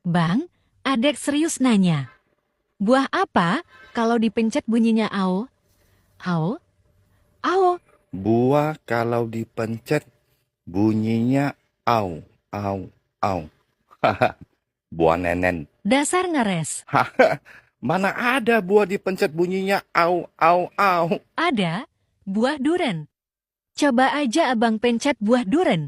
Bang, adek serius nanya. Buah apa kalau dipencet bunyinya au? Au? Au? Buah kalau dipencet bunyinya au, au, au. Buah nenen. Dasar ngeres. Mana ada buah dipencet bunyinya au, au, au. Ada buah duren. Coba aja abang pencet buah duren.